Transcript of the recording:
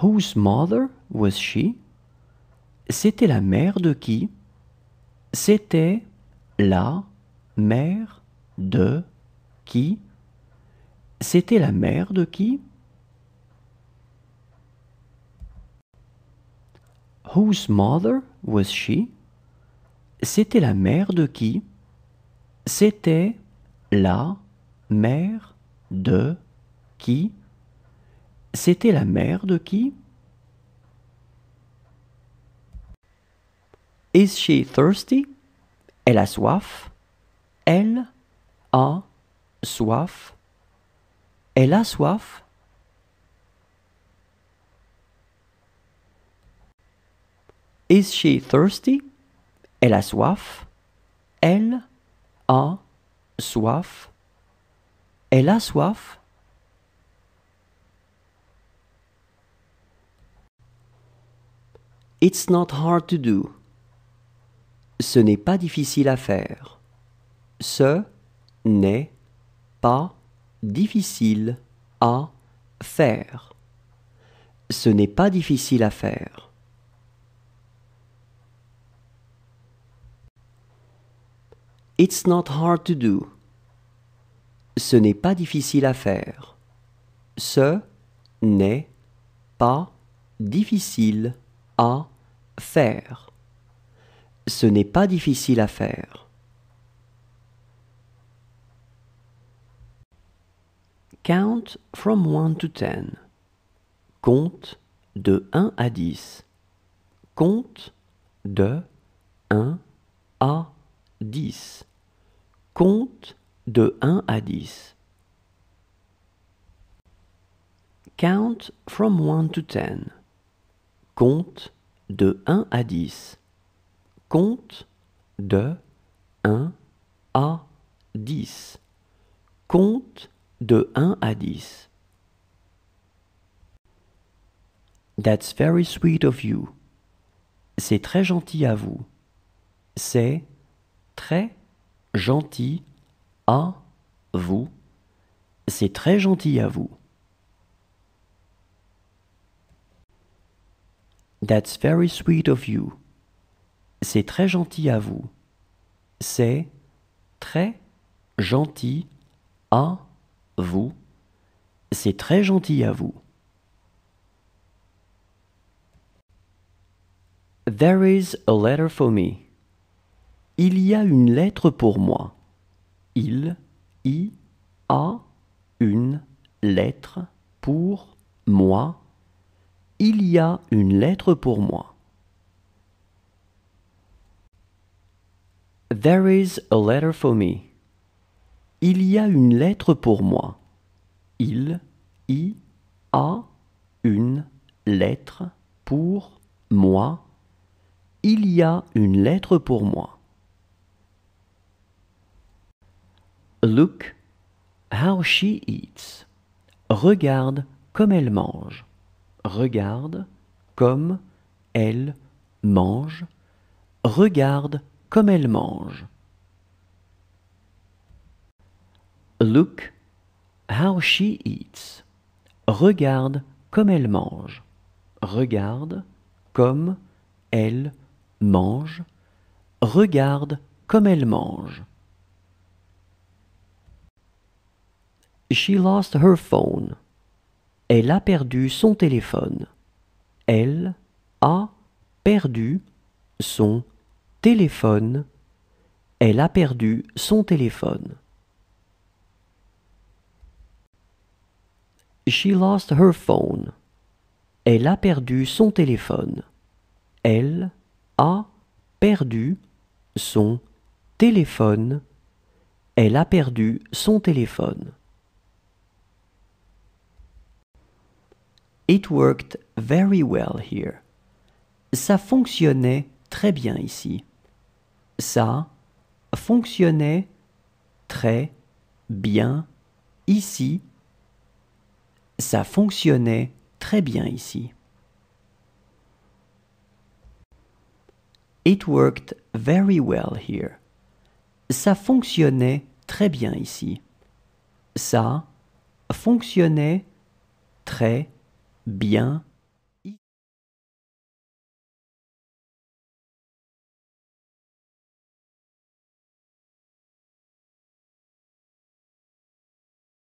Whose mother was she? C'était la mère de qui? C'était la mère de qui? C'était la mère de qui? Whose mother was she? C'était la mère de qui? C'était la mère de qui? C'était la mère de qui? Is she thirsty? Elle a soif. Elle a soif. Elle a soif. Is she thirsty? Elle a soif. Elle a soif. Elle a soif. It's not hard to do. Ce n'est pas difficile à faire. Ce n'est pas difficile à faire. Ce n'est pas difficile à faire. It's not hard to do. Ce n'est pas difficile à faire. Ce n'est pas difficile à faire. Ce n'est pas difficile à faire. Count from 1 to 10. Compte de 1 à 10. Compte de 1 à 10. Compte de 1 à 10. Count from 1 to 10. Compte de 1 à 10. Compte de 1 à 10. Compte de 1 à 10. That's very sweet of you. C'est très gentil à vous. C'est très gentil à vous. C'est très gentil à vous. That's very sweet of you. C'est très gentil à vous. C'est très gentil à vous. C'est très gentil à vous. There is a letter for me. Il y a une lettre pour moi. Il y a une lettre pour moi. Il y a une lettre pour moi. There is a letter for me. Il y a une lettre pour moi. Il y a une lettre pour moi. Il y a une lettre pour moi. Look how she eats. Regarde comme elle mange. Regarde comme elle mange. Regarde comme elle mange. Look how she eats. Regarde comme elle mange. Regarde comme elle mange. Regarde comme elle mange. She lost her phone. Elle a perdu son téléphone. Elle a perdu son téléphone. Elle a perdu son téléphone. She lost her phone. Elle a perdu son téléphone. Elle a perdu son téléphone. Elle a perdu son téléphone. It worked very well here. Ça fonctionnait très bien ici. Ça fonctionnait très bien ici. Ça fonctionnait très bien ici. It worked very well here. Ça fonctionnait très bien ici. Ça fonctionnait très bien